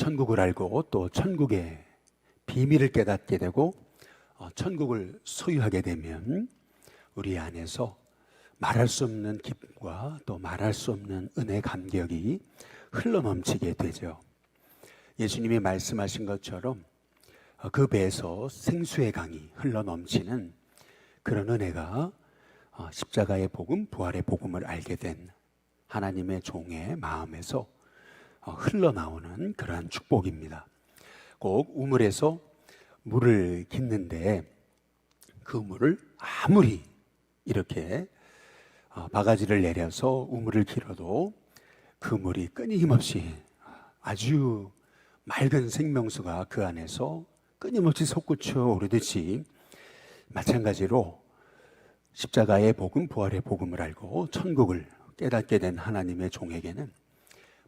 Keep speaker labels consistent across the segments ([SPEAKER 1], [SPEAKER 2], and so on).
[SPEAKER 1] 천국을 알고 또 천국의 비밀을 깨닫게 되고 천국을 소유하게 되면 우리 안에서 말할 수 없는 기쁨과 또 말할 수 없는 은혜 감격이 흘러넘치게 되죠. 예수님이 말씀하신 것처럼 그 배에서 생수의 강이 흘러넘치는 그런 은혜가 십자가의 복음, 부활의 복음을 알게 된 하나님의 종의 마음에서 흘러나오는 그러한 축복입니다. 꼭 우물에서 물을 깃는데 그 물을 아무리 이렇게 바가지를 내려서 우물을 길어도 그 물이 끊임없이 아주 맑은 생명수가 그 안에서 끊임없이 솟구쳐 오르듯이 마찬가지로 십자가의 복음, 부활의 복음을 알고 천국을 깨닫게 된 하나님의 종에게는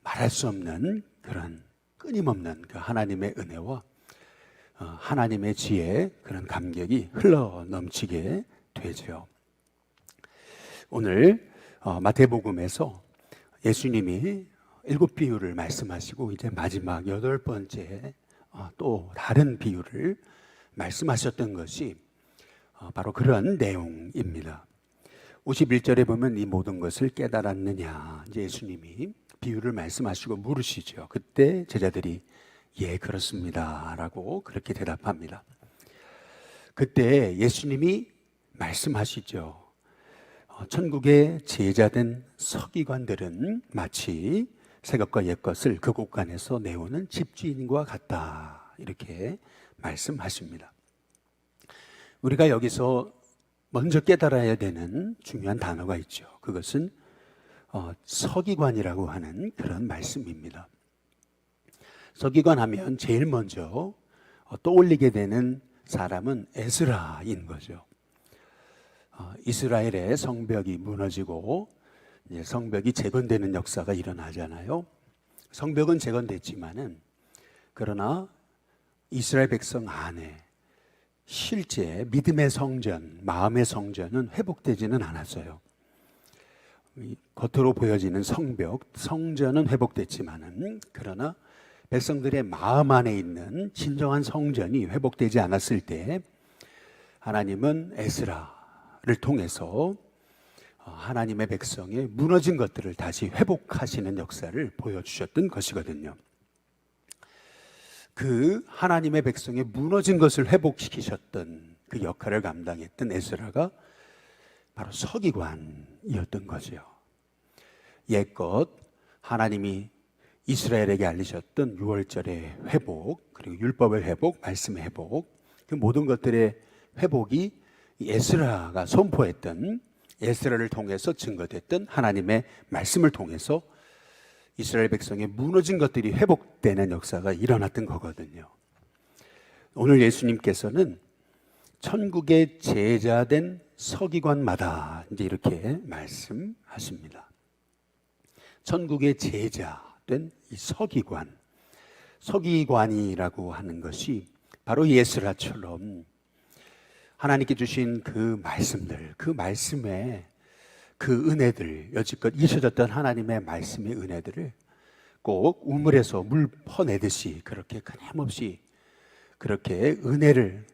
[SPEAKER 1] 말할 수 없는 그런 끊임없는 그 하나님의 은혜와 하나님의 지혜의 그런 감격이 흘러넘치게 되죠. 오늘 마태복음에서 예수님이 7 비유를 말씀하시고 이제 마지막 8번째 또 다른 비유를 말씀하셨던 것이 바로 그런 내용입니다. 51절에 보면 이 모든 것을 깨달았느냐, 이제 예수님이 비유를 말씀하시고 물으시죠. 그때 제자들이 예, 그렇습니다 라고 그렇게 대답합니다. 그때 예수님이 말씀하시죠. 천국의 제자된 서기관들은 마치 새것과 옛것을 그 곳간에서 내오는 집주인과 같다, 이렇게 말씀하십니다. 우리가 여기서 먼저 깨달아야 되는 중요한 단어가 있죠. 그것은 서기관이라고 하는 그런 말씀입니다. 서기관 하면 제일 먼저 떠올리게 되는 사람은 에스라인 거죠. 이스라엘의 성벽이 무너지고 이제 성벽이 재건되는 역사가 일어나잖아요. 성벽은 재건됐지만은 그러나 이스라엘 백성 안에 실제 믿음의 성전, 마음의 성전은 회복되지는 않았어요. 겉으로 보여지는 성벽, 성전은 회복됐지만은 그러나 백성들의 마음 안에 있는 진정한 성전이 회복되지 않았을 때 하나님은 에스라를 통해서 하나님의 백성의 무너진 것들을 다시 회복하시는 역사를 보여주셨던 것이거든요. 그 하나님의 백성의 무너진 것을 회복시키셨던 그 역할을 감당했던 에스라가 바로 서기관이었던 거죠. 옛것 하나님이 이스라엘에게 알리셨던 6월절의 회복, 그리고 율법의 회복, 말씀의 회복, 그 모든 것들의 회복이 에스라가 선포했던, 에스라를 통해서 증거됐던 하나님의 말씀을 통해서 이스라엘 백성의 무너진 것들이 회복되는 역사가 일어났던 거거든요. 오늘 예수님께서는 천국의 제자된 서기관마다 이제 이렇게 말씀하십니다. 천국의 제자된 이 서기관이라고 하는 것이 바로 예스라처럼 하나님께 주신 그 말씀들, 그 말씀의 그 은혜들, 여지껏 잊혀졌던 하나님의 말씀의 은혜들을 꼭 우물에서 물 퍼내듯이 그렇게 끊임없이 그렇게 은혜를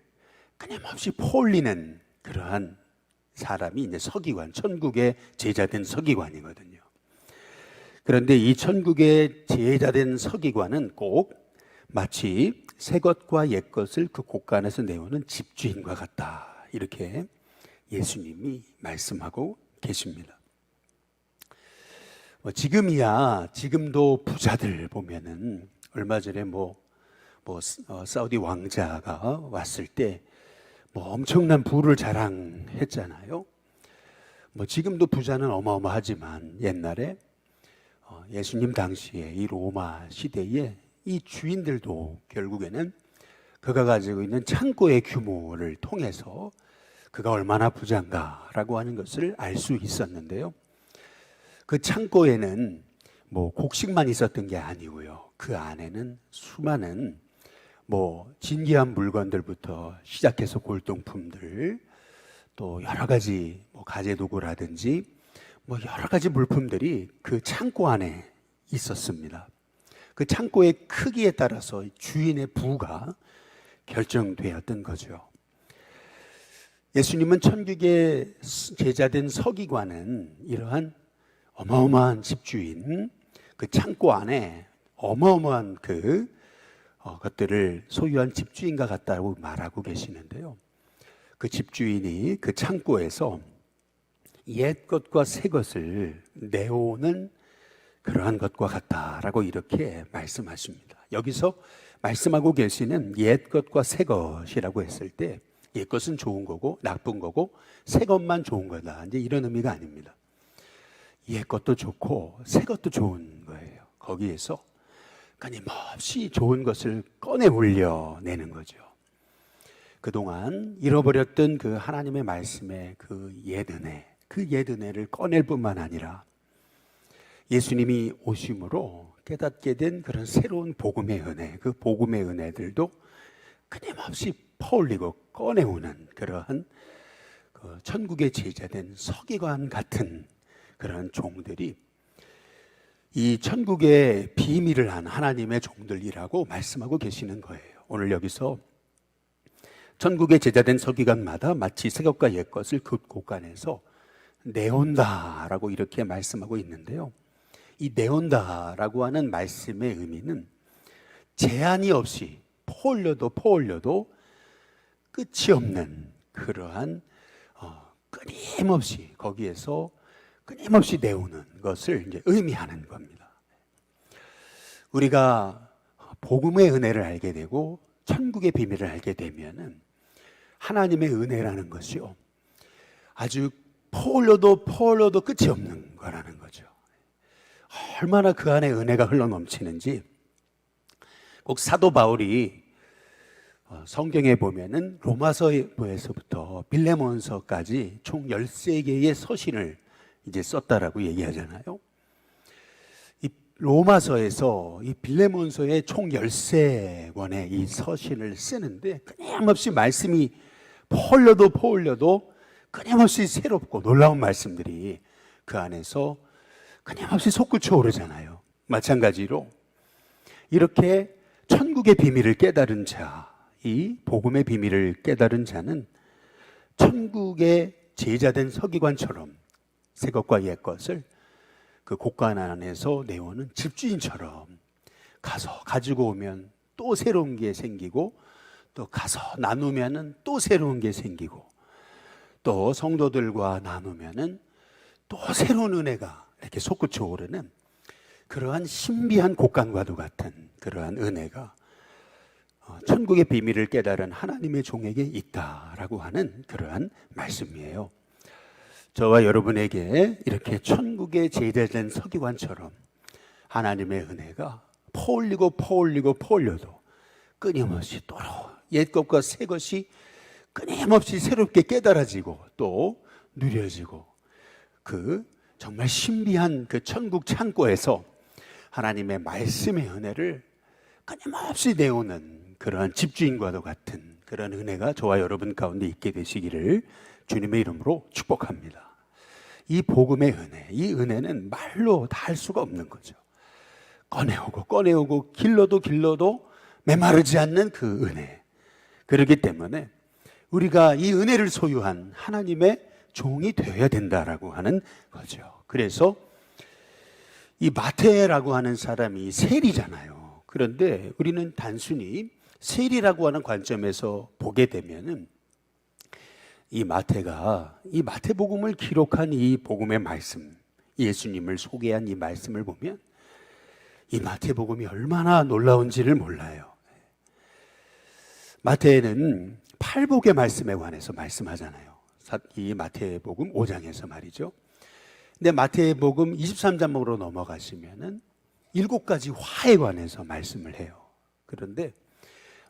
[SPEAKER 1] 끊임없이 퍼올리는 그러한 사람이 이제 서기관, 천국의 제자된 서기관이거든요. 그런데 이 천국의 제자된 서기관은 꼭 마치 새것과 옛것을 그 곳간에서 내오는 집주인과 같다, 이렇게 예수님이 말씀하고 계십니다. 지금도 부자들 보면은 얼마 전에 사우디 왕자가 왔을 때 엄청난 부를 자랑했잖아요. 지금도 부자는 어마어마하지만 옛날에 예수님 당시에 이 로마 시대에 이 주인들도 결국에는 그가 가지고 있는 창고의 규모를 통해서 그가 얼마나 부자인가라고 하는 것을 알 수 있었는데요. 그 창고에는 곡식만 있었던 게 아니고요. 그 안에는 수많은 진귀한 물건들부터 시작해서 골동품들, 또 여러 가지 가재도구라든지 여러 가지 물품들이 그 창고 안에 있었습니다. 그 그 창고의 크기에 따라서 주인의 부가 결정되었던 거죠. 예수님은 천국의 제자된 서기관은 이러한 어마어마한 집주인, 그 창고 안에 어마어마한 것들을 소유한 집주인과 같다고 말하고 계시는데요. 그 집주인이 그 창고에서 옛 것과 새 것을 내오는 그러한 것과 같다라고 이렇게 말씀하십니다. 여기서 말씀하고 계시는 옛 것과 새 것이라고 했을 때 옛 것은 좋은 거고 나쁜 거고 새 것만 좋은 거다, 이제 이런 의미가 아닙니다. 옛 것도 좋고 새 것도 좋은 거예요. 거기에서 끊임없이 좋은 것을 꺼내 올려내는 거죠. 그동안 잃어버렸던 그 하나님의 말씀의 그 옛 은혜를 꺼낼 뿐만 아니라 예수님이 오심으로 깨닫게 된 그런 새로운 복음의 은혜, 그 복음의 은혜들도 끊임없이 퍼올리고 꺼내오는 그러한 그 천국의 제자된 서기관 같은 그런 종들이 이 천국의 비밀을 한 하나님의 종들이라고 말씀하고 계시는 거예요. 오늘 여기서 천국의 제자된 서기관마다 마치 새 것과 옛 것을 그 곳간에서 내온다라고 이렇게 말씀하고 있는데요. 이 내온다라고 하는 말씀의 의미는 제한이 없이 퍼올려도 끝이 없는 그러한 끊임없이 거기에서 끊임없이 내오는 것을 이제 의미하는 겁니다. 우리가 복음의 은혜를 알게 되고 천국의 비밀을 알게 되면은 하나님의 은혜라는 것이요, 아주 퍼올려도 끝이 없는 거라는 거죠. 얼마나 그 안에 은혜가 흘러 넘치는지 꼭 사도 바울이 성경에 보면은 로마서에서부터 빌레몬서까지 총 13개의 서신을 이제 썼다라고 얘기하잖아요. 이 로마서에서 이 빌레몬서의 총 13권의 이 서신을 쓰는데 끊임없이 말씀이 퍼올려도 끊임없이 새롭고 놀라운 말씀들이 그 안에서 끊임없이 솟구쳐 오르잖아요. 마찬가지로 이렇게 천국의 비밀을 깨달은 자, 이 복음의 비밀을 깨달은 자는 천국의 제자된 서기관처럼 새 것과 옛 것을 그 곳간 안에서 내오는 집주인처럼 가서 가지고 오면 또 새로운 게 생기고, 또 가서 나누면은 또 새로운 게 생기고, 또 성도들과 나누면은 또 새로운 은혜가 이렇게 솟구쳐 오르는 그러한 신비한 곳간과도 같은 그러한 은혜가 천국의 비밀을 깨달은 하나님의 종에게 있다라고 하는 그러한 말씀이에요. 저와 여러분에게 이렇게 천국의 제자된 서기관처럼 하나님의 은혜가 퍼올려도 끊임없이 또로 옛 것과 새 것이 끊임없이 새롭게 깨달아지고 또 누려지고, 그 정말 신비한 그 천국 창고에서 하나님의 말씀의 은혜를 끊임없이 내오는 그러한 집주인과도 같은 그런 은혜가 저와 여러분 가운데 있게 되시기를 주님의 이름으로 축복합니다. 이 복음의 은혜, 이 은혜는 말로 다 할 수가 없는 거죠. 꺼내오고 길러도 메마르지 않는 그 은혜. 그렇기 때문에 우리가 이 은혜를 소유한 하나님의 종이 되어야 된다라고 하는 거죠. 그래서 이 마태라고 하는 사람이 세리잖아요. 그런데 우리는 단순히 세리라고 하는 관점에서 보게 되면은 이 마태가 이 마태복음을 기록한 이 복음의 말씀, 예수님을 소개한 이 말씀을 보면 이 마태복음이 얼마나 놀라운지를 몰라요. 마태는 팔복의 말씀에 관해서 말씀하잖아요. 이 마태복음 5장에서 말이죠. 근데 마태복음 23장으로 넘어가시면은 7가지 화에 관해서 말씀을 해요. 그런데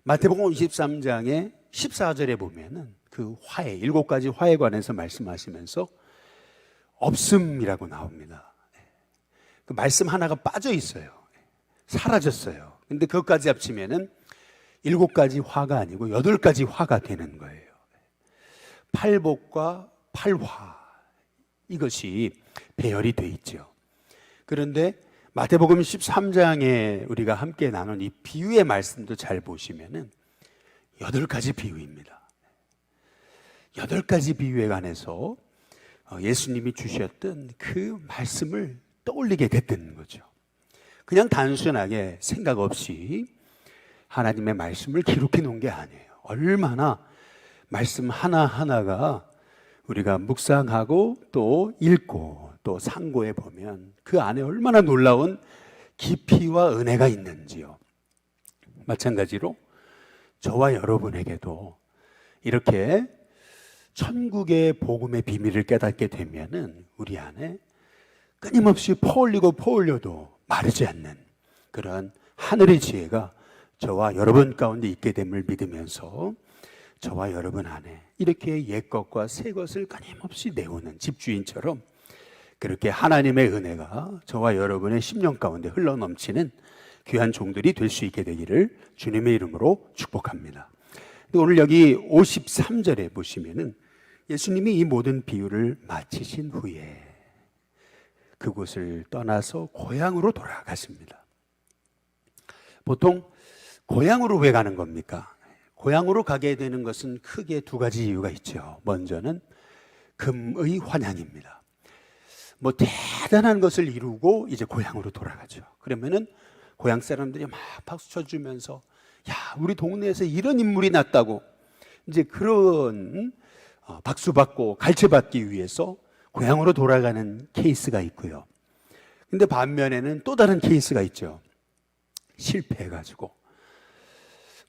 [SPEAKER 1] 마태복음 23장의 14절에 보면은 그 화해, 7가지 화에 관해서 말씀하시면서 없음이라고 나옵니다. 그 말씀 하나가 빠져 있어요. 사라졌어요. 근데 그것까지 합치면은 7가지 화가 아니고 8가지 화가 되는 거예요. 팔복과 팔화, 이것이 배열이 돼 있죠. 그런데 마태복음 13장에 우리가 함께 나눈 이 비유의 말씀도 잘 보시면은 8가지 비유입니다. 8가지 비유에 관해서 예수님이 주셨던 그 말씀을 떠올리게 됐던 거죠. 그냥 단순하게 생각 없이 하나님의 말씀을 기록해 놓은 게 아니에요. 얼마나 말씀 하나하나가 우리가 묵상하고 또 읽고 또 상고해 보면 그 안에 얼마나 놀라운 깊이와 은혜가 있는지요. 마찬가지로 저와 여러분에게도 이렇게 천국의 복음의 비밀을 깨닫게 되면은 우리 안에 끊임없이 퍼올려도 마르지 않는 그런 하늘의 지혜가 저와 여러분 가운데 있게 됨을 믿으면서 저와 여러분 안에 이렇게 옛것과 새것을 끊임없이 내오는 집주인처럼 그렇게 하나님의 은혜가 저와 여러분의 심령 가운데 흘러넘치는 귀한 종들이 될 수 있게 되기를 주님의 이름으로 축복합니다. 오늘 여기 53절에 보시면은 예수님이 이 모든 비유를 마치신 후에 그곳을 떠나서 고향으로 돌아가십니다. 보통 고향으로 왜 가는 겁니까? 고향으로 가게 되는 것은 크게 2가지 이유가 있죠. 먼저는 금의 환향입니다. 뭐 대단한 것을 이루고 이제 고향으로 돌아가죠. 그러면은 고향 사람들이 막 박수 쳐주면서 야, 우리 동네에서 이런 인물이 났다고 이제 그런 박수 받고 갈채받기 위해서 고향으로 돌아가는 케이스가 있고요. 근데 반면에는 또 다른 케이스가 있죠. 실패해가지고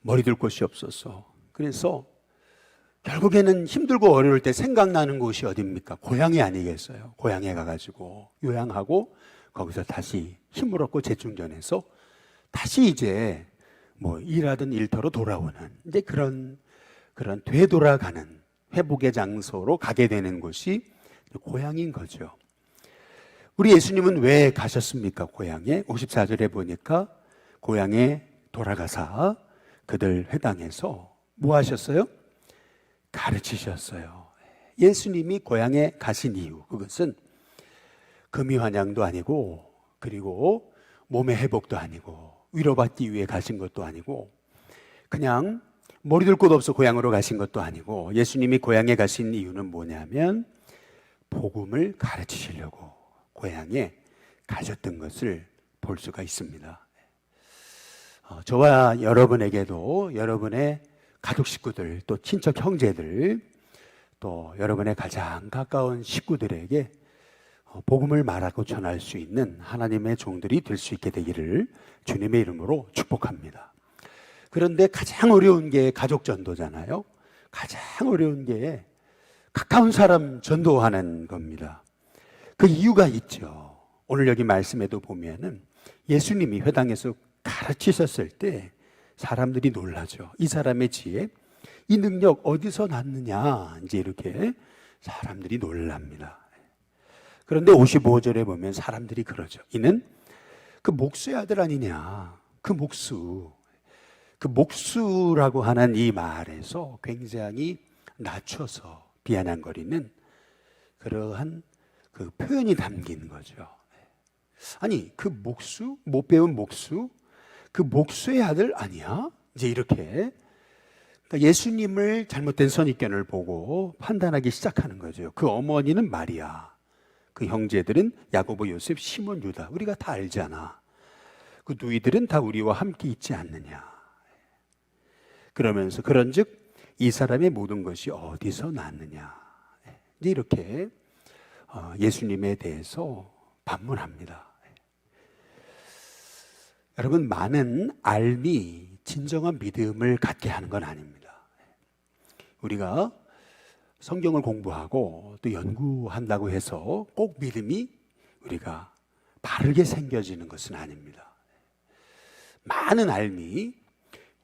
[SPEAKER 1] 머리 둘 곳이 없어서 그래서 결국에는 힘들고 어려울 때 생각나는 곳이 어디입니까? 고향이 아니겠어요. 고향에 가가지고 요양하고 거기서 다시 힘을 얻고 재충전해서 다시 이제 뭐 일하던 일터로 돌아오는 이제 그런 되돌아가는 회복의 장소로 가게 되는 곳이 고향인 거죠. 우리 예수님은 왜 가셨습니까? 고향에 54절에 보니까 고향에 돌아가사 그들 회당에서 뭐 하셨어요? 가르치셨어요. 예수님이 고향에 가신 이유, 그것은 금이 환향도 아니고 그리고 몸의 회복도 아니고 위로받기 위해 가신 것도 아니고 그냥 머리 둘 곳 없어 고향으로 가신 것도 아니고 예수님이 고향에 가신 이유는 뭐냐면 복음을 가르치시려고 고향에 가셨던 것을 볼 수가 있습니다. 저와 여러분에게도 여러분의 가족 식구들 또 친척 형제들 또 여러분의 가장 가까운 식구들에게 복음을 말하고 전할 수 있는 하나님의 종들이 될 수 있게 되기를 주님의 이름으로 축복합니다. 그런데 가장 어려운 게 가족 전도잖아요. 가장 어려운 게 가까운 사람 전도하는 겁니다. 그 이유가 있죠. 오늘 여기 말씀에도 보면은 예수님이 회당에서 가르치셨을 때 사람들이 놀라죠. 이 사람의 지혜, 이 능력 어디서 났느냐 이제 이렇게 사람들이 놀랍니다. 그런데 55절에 보면 사람들이 그러죠. 이는 그 목수의 아들 아니냐. 그 목수라고 하는 이 말에서 굉장히 낮춰서 비아냥거리는 그러한 그 표현이 담긴 거죠. 아니 그 목수, 못 배운 목수, 그 목수의 아들 아니야? 이제 이렇게 그러니까 예수님을 잘못된 선입견을 보고 판단하기 시작하는 거죠. 그 어머니는 마리아, 그 형제들은 야고보, 요셉, 시몬, 유다. 우리가 다 알잖아. 그 누이들은 다 우리와 함께 있지 않느냐. 그러면서 그런즉 이 사람의 모든 것이 어디서 났느냐. 이제 이렇게 예수님에 대해서 반문합니다. 여러분, 많은 알미 진정한 믿음을 갖게 하는 건 아닙니다. 우리가 성경을 공부하고 또 연구한다고 해서 꼭 믿음이 우리가 바르게 생겨지는 것은 아닙니다. 많은 알미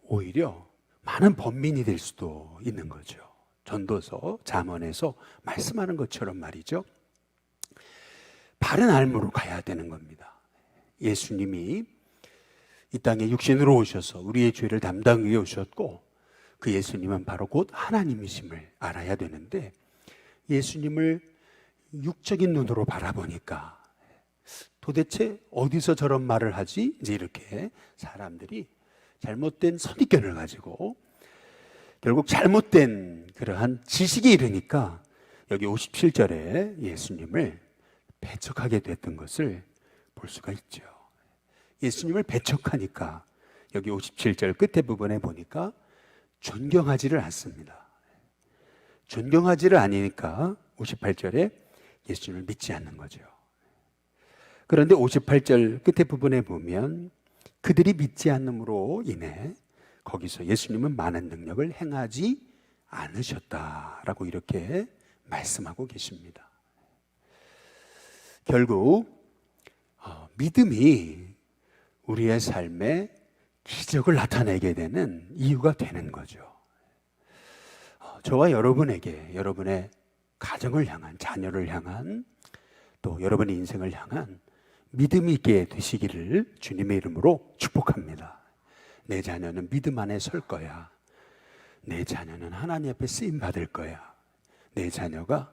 [SPEAKER 1] 오히려 많은 번민이 될 수도 있는 거죠. 전도서, 잠언에서 말씀하는 것처럼 말이죠. 바른 알무로 가야 되는 겁니다. 예수님이 이 땅에 육신으로 오셔서 우리의 죄를 담당하기 위해 오셨고 그 예수님은 바로 곧 하나님이심을 알아야 되는데 예수님을 육적인 눈으로 바라보니까 도대체 어디서 저런 말을 하지? 이제 이렇게 사람들이 잘못된 선입견을 가지고 결국 잘못된 그러한 지식이 이르니까 여기 57절에 예수님을 배척하게 됐던 것을 볼 수가 있죠. 예수님을 배척하니까 여기 57절 끝에 부분에 보니까 존경하지를 않습니다. 존경하지를 않으니까 58절에 예수님을 믿지 않는 거죠. 그런데 58절 끝에 부분에 보면 그들이 믿지 않음으로 인해 거기서 예수님은 많은 능력을 행하지 않으셨다라고 이렇게 말씀하고 계십니다. 결국 믿음이 우리의 삶에 기적을 나타내게 되는 이유가 되는 거죠. 저와 여러분에게 여러분의 가정을 향한, 자녀를 향한, 또 여러분의 인생을 향한 믿음이 있게 되시기를 주님의 이름으로 축복합니다. 내 자녀는 믿음 안에 설 거야. 내 자녀는 하나님 앞에 쓰임 받을 거야. 내 자녀가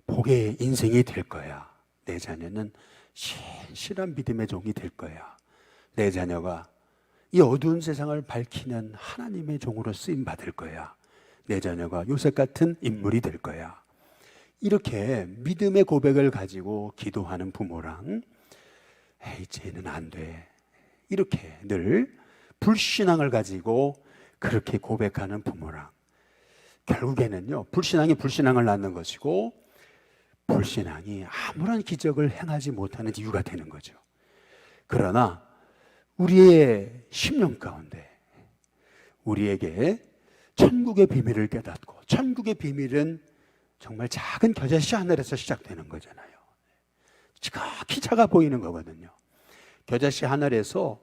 [SPEAKER 1] 복의 인생이 될 거야. 내 자녀는 신실한 믿음의 종이 될 거야. 내 자녀가 이 어두운 세상을 밝히는 하나님의 종으로 쓰임 받을 거야. 내 자녀가 요셉 같은 인물이 될 거야. 이렇게 믿음의 고백을 가지고 기도하는 부모랑 에이 쟤는 안 돼, 이렇게 늘 불신앙을 가지고 그렇게 고백하는 부모랑 결국에는요, 불신앙이 불신앙을 낳는 것이고 불신앙이 아무런 기적을 행하지 못하는 이유가 되는 거죠. 그러나 우리의 심령 가운데 우리에게 천국의 비밀을 깨닫고, 천국의 비밀은 정말 작은 겨자씨 하늘에서 시작되는 거잖아요. 지극히 작아 보이는 거거든요. 겨자씨 하늘에서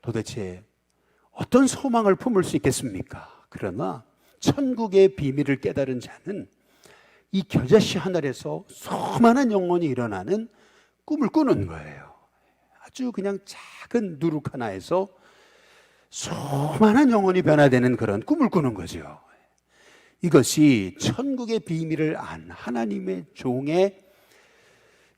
[SPEAKER 1] 도대체 어떤 소망을 품을 수 있겠습니까? 그러나 천국의 비밀을 깨달은 자는 이 겨자씨 하늘에서 수많은 영혼이 일어나는 꿈을 꾸는 거예요. 아주 그냥 작은 누룩 하나에서 수많은 영혼이 변화되는 그런 꿈을 꾸는 거죠. 이것이 천국의 비밀을 안 하나님의 종의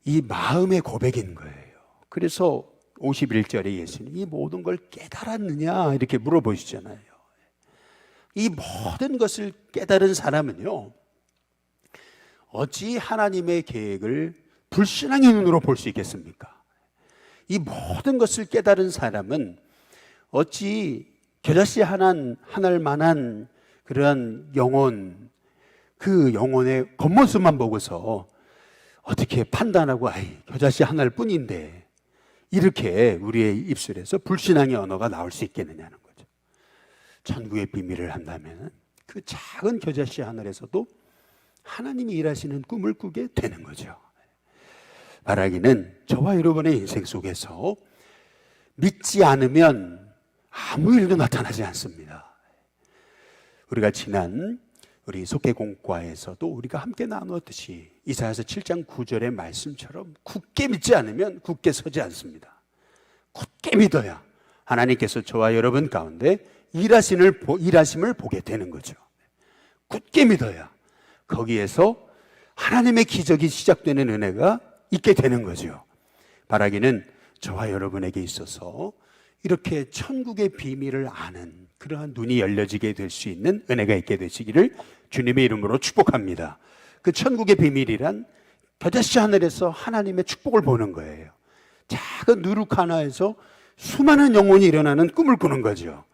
[SPEAKER 1] 이 마음의 고백인 거예요. 그래서 51절에 예수님이 이 모든 걸 깨달았느냐 이렇게 물어보시잖아요. 이 모든 것을 깨달은 사람은요, 어찌 하나님의 계획을 불신앙의 눈으로 볼 수 있겠습니까? 이 모든 것을 깨달은 사람은 어찌 겨자씨 하나만한 그러한 영혼, 그 영혼의 겉모습만 보고서 어떻게 판단하고 아이 겨자씨 하나일 뿐인데 이렇게 우리의 입술에서 불신앙의 언어가 나올 수 있겠느냐는 거죠. 천국의 비밀을 한다면 그 작은 겨자씨 하늘에서도 하나님이 일하시는 꿈을 꾸게 되는 거죠. 바라기는 저와 여러분의 인생 속에서 믿지 않으면 아무 일도 나타나지 않습니다. 우리가 지난 우리 속회공과에서도 우리가 함께 나누었듯이 이사야서 7장 9절의 말씀처럼 굳게 믿지 않으면 굳게 서지 않습니다. 굳게 믿어야 하나님께서 저와 여러분 가운데 일하심을 보게 되는 거죠. 굳게 믿어야 거기에서 하나님의 기적이 시작되는 은혜가 있게 되는 거죠. 바라기는 저와 여러분에게 있어서 이렇게 천국의 비밀을 아는 그러한 눈이 열려지게 될 수 있는 은혜가 있게 되시기를 주님의 이름으로 축복합니다. 그 천국의 비밀이란 겨자씨 하늘에서 하나님의 축복을 보는 거예요. 작은 누룩 하나에서 수많은 영혼이 일어나는 꿈을 꾸는 거죠.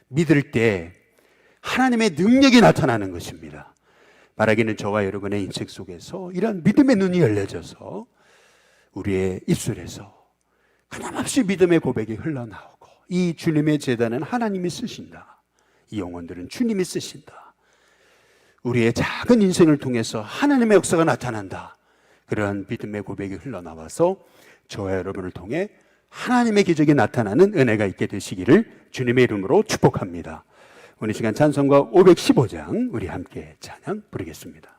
[SPEAKER 1] 믿을 때 하나님의 능력이 나타나는 것입니다. 바라기는 저와 여러분의 인생 속에서 이런 믿음의 눈이 열려져서 우리의 입술에서 끊임없이 믿음의 고백이 흘러나오고, 이 주님의 제단은 하나님이 쓰신다, 이 영혼들은 주님이 쓰신다, 우리의 작은 인생을 통해서 하나님의 역사가 나타난다, 그러한 믿음의 고백이 흘러나와서 저와 여러분을 통해 하나님의 기적이 나타나는 은혜가 있게 되시기를 주님의 이름으로 축복합니다. 오늘 시간 찬송가 515장 우리 함께 찬양 부르겠습니다.